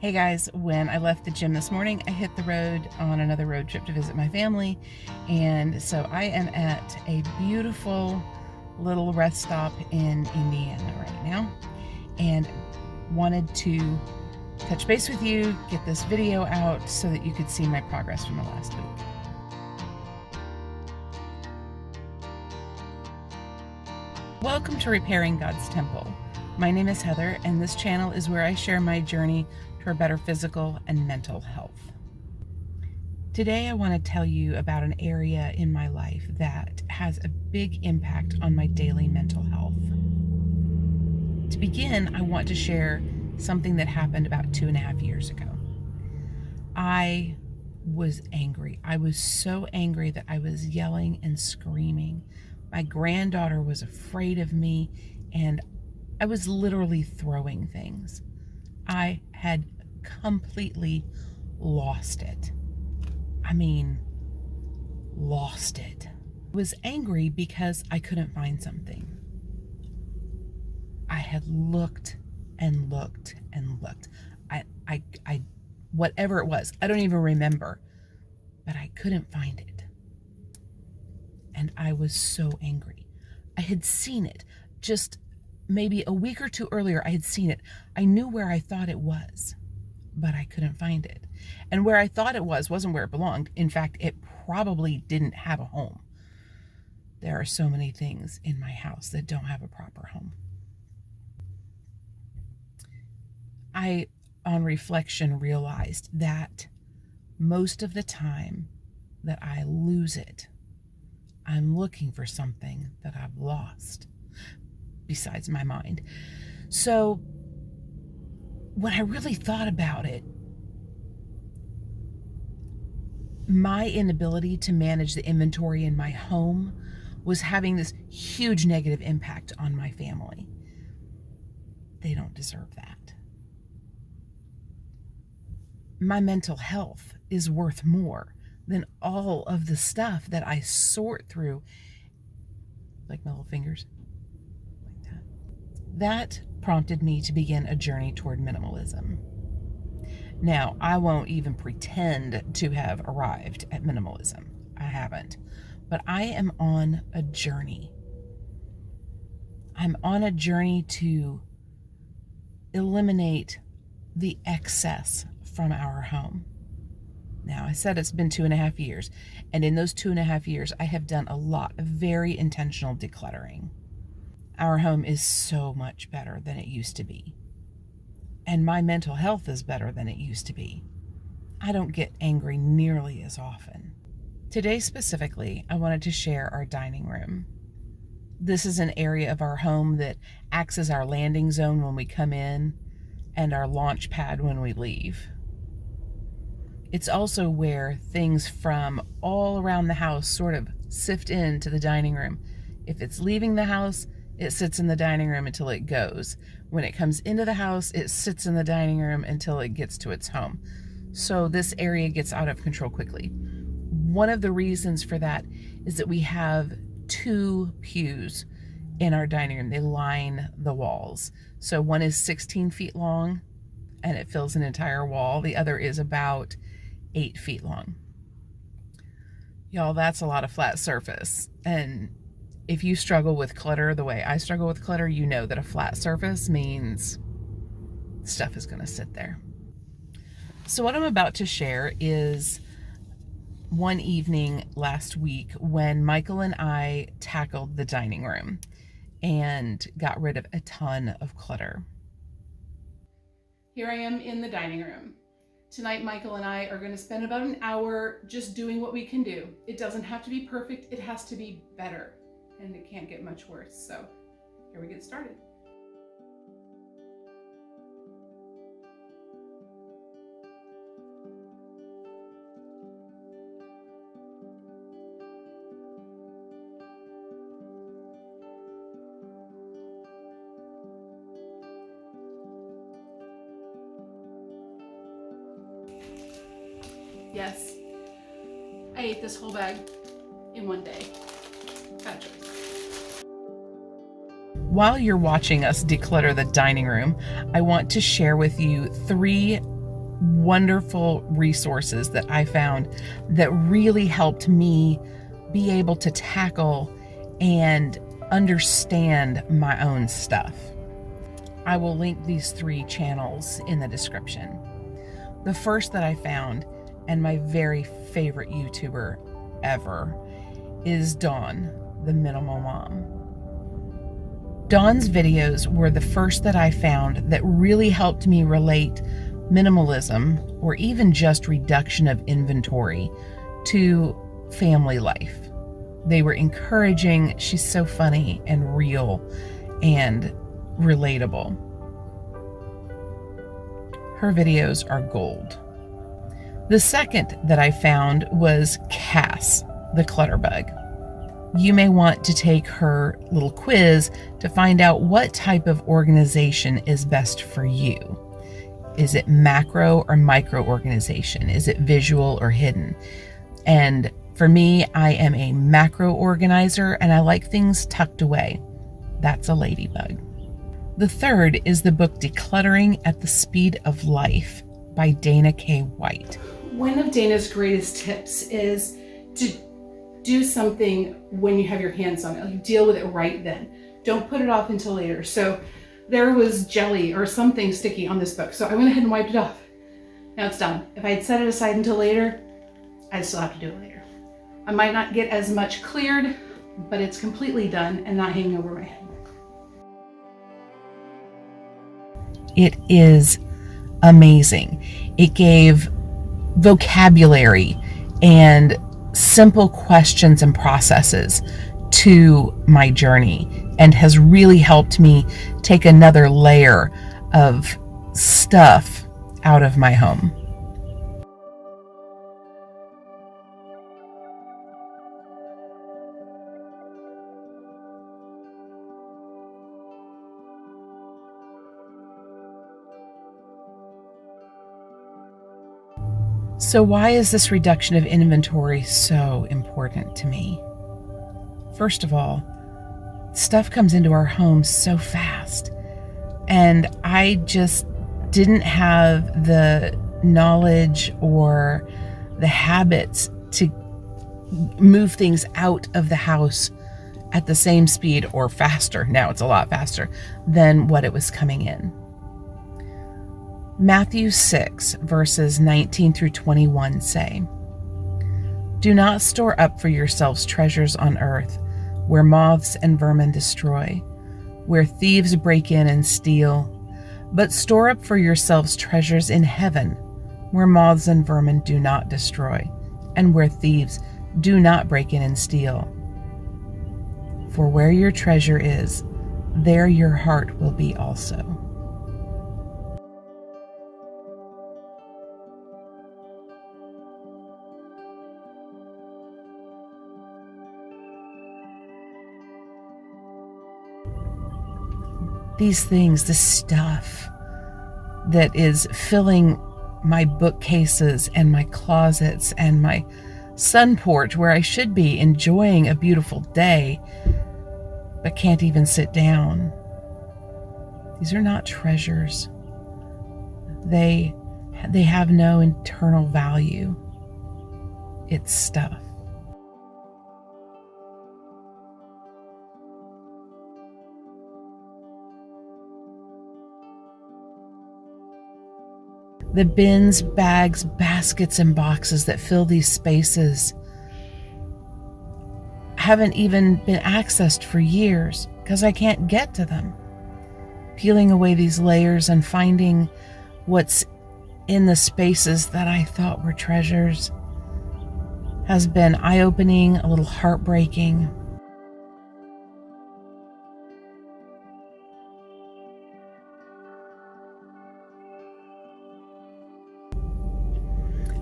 Hey guys, when I left the gym this morning, I hit the road on another road trip to visit my family. And so I am at a beautiful little rest stop in Indiana right now, and wanted to touch base with you, get this video out so that you could see my progress from the last week. Welcome to Repairing God's Temple. My name is Heather, and this channel is where I share my journey to a better physical and mental health. Today I want to tell you about an area in my life that has a big impact on my daily mental health. To begin, I want to share something that happened about 2.5 years ago. I was angry. I was so angry that I was yelling and screaming. My granddaughter was afraid of me, and I was literally throwing things. I had completely lost it. I mean, lost it. I was angry because I couldn't find something. I had looked and looked and looked. I whatever it was, I don't even remember, but I couldn't find it. And I was so angry. I had seen it just maybe a week or two earlier. I had seen it. I knew where I thought it was, but I couldn't find it. And where I thought it was wasn't where it belonged. In fact, it probably didn't have a home. There are so many things in my house that don't have a proper home. I, on reflection, realized that most of the time that I lose it, I'm looking for something that I've lost besides my mind. So when I really thought about it, my inability to manage the inventory in my home was having this huge negative impact on my family. They don't deserve that. My mental health is worth more than all of the stuff that I sort through, like my little fingers, like that. That prompted me to begin a journey toward minimalism. Now, I won't even pretend to have arrived at minimalism. I haven't. But I am on a journey. I'm on a journey to eliminate the excess from our home. Now, I said it's been 2.5 years, and in those 2.5 years, I have done a lot of very intentional decluttering. Our home is so much better than it used to be. And my mental health is better than it used to be. I don't get angry nearly as often. Today specifically, I wanted to share our dining room. This is an area of our home that acts as our landing zone when we come in and our launch pad when we leave. It's also where things from all around the house sort of sift into the dining room. If it's leaving the house, it sits in the dining room until it goes. When it comes into the house, it sits in the dining room until it gets to its home. So this area gets out of control quickly. One of the reasons for that is that we have 2 pews in our dining room. They line the walls. So one is 16 feet long and it fills an entire wall. The other is about 8 feet long. Y'all, that's a lot of flat surface. And if you struggle with clutter the way I struggle with clutter, you know that a flat surface means stuff is going to sit there. So what I'm about to share is one evening last week when Michael and I tackled the dining room and got rid of a ton of clutter. Here I am in the dining room. Tonight, Michael and I are going to spend about an hour just doing what we can do. It doesn't have to be perfect, it has to be better. And it can't get much worse. So here we get started. Yes, I ate this whole bag in one day. Bad choice. While you're watching us declutter the dining room, I want to share with you 3 wonderful resources that I found that really helped me be able to tackle and understand my own stuff. I will link these 3 channels in the description. The first that I found, and my very favorite YouTuber ever, is Dawn, the Minimal Mom. Dawn's videos were the first that I found that really helped me relate minimalism, or even just reduction of inventory, to family life. They were encouraging. She's so funny and real and relatable. Her videos are gold. The second that I found was Cass, the clutter bug. You may want to take her little quiz to find out what type of organization is best for you. Is it macro or micro organization? Is it visual or hidden? And for me, I am a macro organizer and I like things tucked away. That's a ladybug. The third is the book Decluttering at the Speed of Life by Dana K. White. One of Dana's greatest tips is to do something when you have your hands on it. Like, deal with it right then. Don't put it off until later. So there was jelly or something sticky on this book, so I went ahead and wiped it off. Now it's done. If I had set it aside until later, I'd still have to do it later. I might not get as much cleared, but it's completely done and not hanging over my head. It is amazing. It gave vocabulary and simple questions and processes to my journey, and has really helped me take another layer of stuff out of my home. So why is this reduction of inventory so important to me? First of all, stuff comes into our homes so fast, and I just didn't have the knowledge or the habits to move things out of the house at the same speed or faster. Now it's a lot faster than what it was coming in. Matthew 6, verses 19 through 21 say, "Do not store up for yourselves treasures on earth, where moths and vermin destroy, where thieves break in and steal, but store up for yourselves treasures in heaven, where moths and vermin do not destroy, and where thieves do not break in and steal. For where your treasure is, there your heart will be also." These things, this stuff that is filling my bookcases and my closets and my sun porch, where I should be enjoying a beautiful day, but can't even sit down. These are not treasures. They have no internal value. It's stuff. The bins, bags, baskets, and boxes that fill these spaces haven't even been accessed for years because I can't get to them. Peeling away these layers and finding what's in the spaces that I thought were treasures has been eye-opening, a little heartbreaking.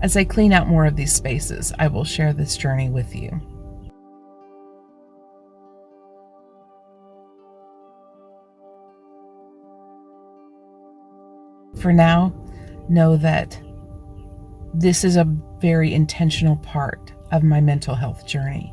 As I clean out more of these spaces, I will share this journey with you. For now, know that this is a very intentional part of my mental health journey.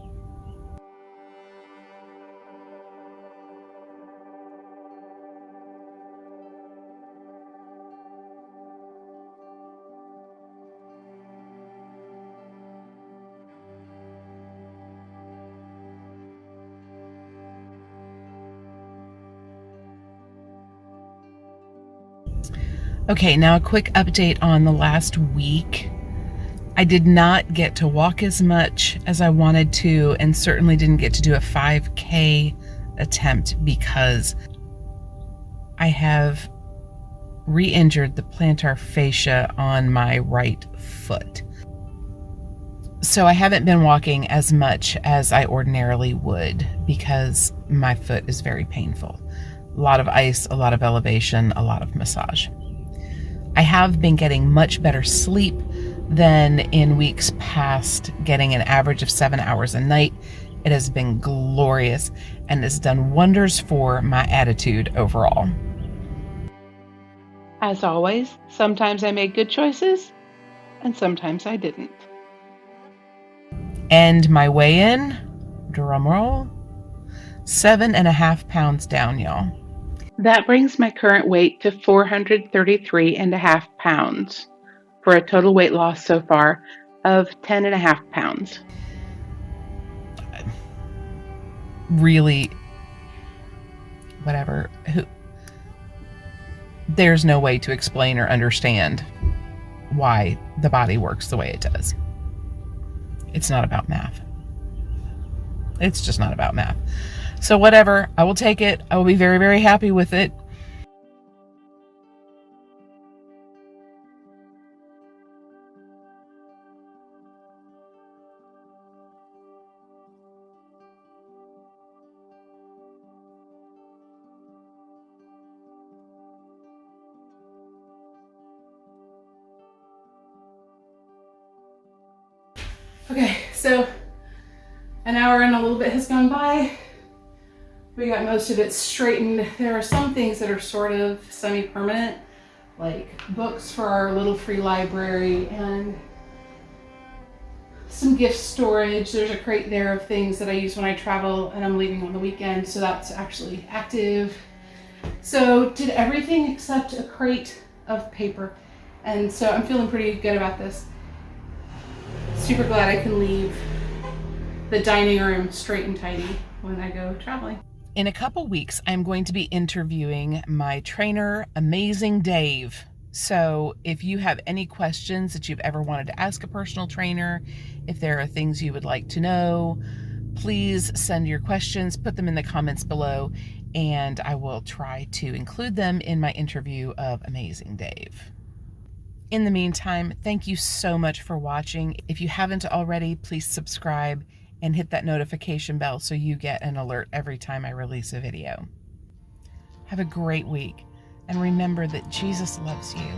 Okay, now a quick update on the last week. I did not get to walk as much as I wanted to, and certainly didn't get to do a 5K attempt because I have re-injured the plantar fascia on my right foot. So I haven't been walking as much as I ordinarily would because my foot is very painful. A lot of ice, a lot of elevation, a lot of massage. I have been getting much better sleep than in weeks past, getting an average of 7 hours a night. It has been glorious and has done wonders for my attitude overall. As always, sometimes I made good choices and sometimes I didn't. And my weigh-in, drumroll, 7.5 pounds down, y'all. That brings my current weight to 433.5 pounds for a total weight loss so far of 10.5 pounds. Really, whatever. There's no way to explain or understand why the body works the way it does. It's not about math. It's just not about math. So whatever, I will take it. I will be very, very happy with it. Okay, so an hour and a little bit has gone by. We got most of it straightened. There are some things that are sort of semi-permanent, like books for our little free library and some gift storage. There's a crate there of things that I use when I travel and I'm leaving on the weekend, so that's actually active. So did everything except a crate of paper. And so I'm feeling pretty good about this. Super glad I can leave the dining room straight and tidy when I go traveling. In a couple weeks, I'm going to be interviewing my trainer, Amazing Dave. So if you have any questions that you've ever wanted to ask a personal trainer, if there are things you would like to know, please send your questions, put them in the comments below, and I will try to include them in my interview of Amazing Dave. In the meantime, thank you so much for watching. If you haven't already, please subscribe and hit that notification bell so you get an alert every time I release a video. Have a great week, and remember that Jesus loves you.